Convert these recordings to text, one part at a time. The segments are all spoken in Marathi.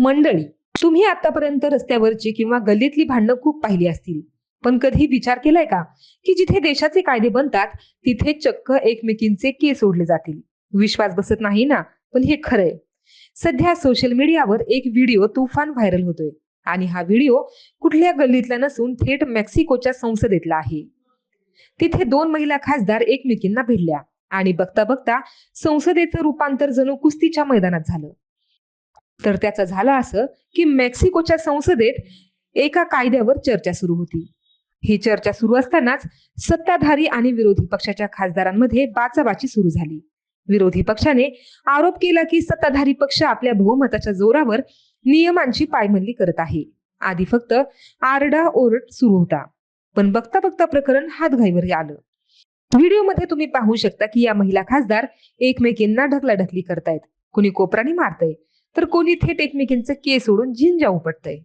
मंडळी, तुम्ही आतापर्यंत रस्त्यावरची किंवा गल्लीतली भांडणं खूप पाहिली असतील, पण कधी विचार केलाय का की जिथे देशाचे कायदे बनतात तिथे चक्क एकमेकींचे केस ओढले जातील? विश्वास बसत नाही ना? पण हे खरंय. सध्या सोशल मीडियावर एक व्हिडिओ तुफान व्हायरल होतोय आणि हा व्हिडिओ कुठल्या गल्लीतला नसून थेट मेक्सिकोच्या संसदेतला आहे. तिथे दोन महिला खासदार एकमेकींना भिडल्या आणि बघता बघता संसदेचं रूपांतर जणू कुस्तीच्या मैदानात झालं. तर त्याचं झालं असं की मेक्सिकोच्या संसदेत एका कायद्यावर चर्चा सुरू होती. ही चर्चा सुरू असतानाच सत्ताधारी आणि विरोधी पक्षाच्या खासदारांमध्ये बाचाबाची सुरू झाली. विरोधी पक्षाने आरोप केला की सत्ताधारी पक्ष आपल्या बहुमताच्या जोरावर नियमांची पायमल्ली करत आहे. आधी फक्त आरडाओरड सुरू होता, पण बघता बघता प्रकरण हातघाईवर आलं. व्हिडिओमध्ये तुम्ही पाहू शकता की या महिला खासदार एकमेकींना ढकलाढकली करतायत. कोणी कोपराने मारतय, तर कोणी थेट एकमेकींचं केस सोडून झिंजा उपटतय.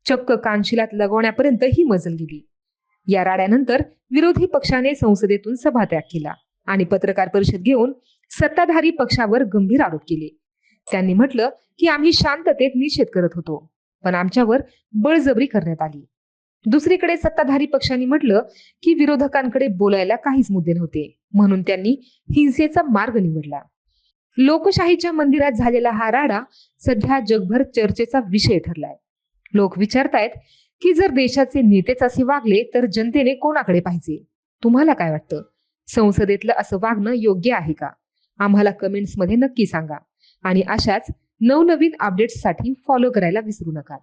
चक्क कानशिलात लगवण्यापर्यंत ही मजल गेली. या राड्यानंतर विरोधी पक्षाने संसदेतून सभात्याग केला आणि पत्रकार परिषद घेऊन सत्ताधारी पक्षावर गंभीर आरोप केले. त्यांनी म्हटलं की आम्ही शांततेत निषेध करत होतो, पण आमच्यावर बळजबरी करण्यात आली. दुसरीकडे सत्ताधारी पक्षांनी म्हटलं की विरोधकांकडे बोलायला काहीच मुद्दे नव्हते, म्हणून त्यांनी हिंसेचा मार्ग निवडला. लोकशाहीच्या मंदिरात झालेला हा राडा सध्या जगभर चर्चेचा विषय ठरलाय. लोक विचारतायत की जर देशाचे नेतेच असे वागले तर जनतेने कोणाकडे पाहिजे? तुम्हाला काय वाटतं? संसदेतलं असं वागणं योग्य आहे का? आम्हाला कमेंट्स मध्ये नक्की सांगा आणि अशाच नवनवीन अपडेट्ससाठी फॉलो करायला विसरू नका.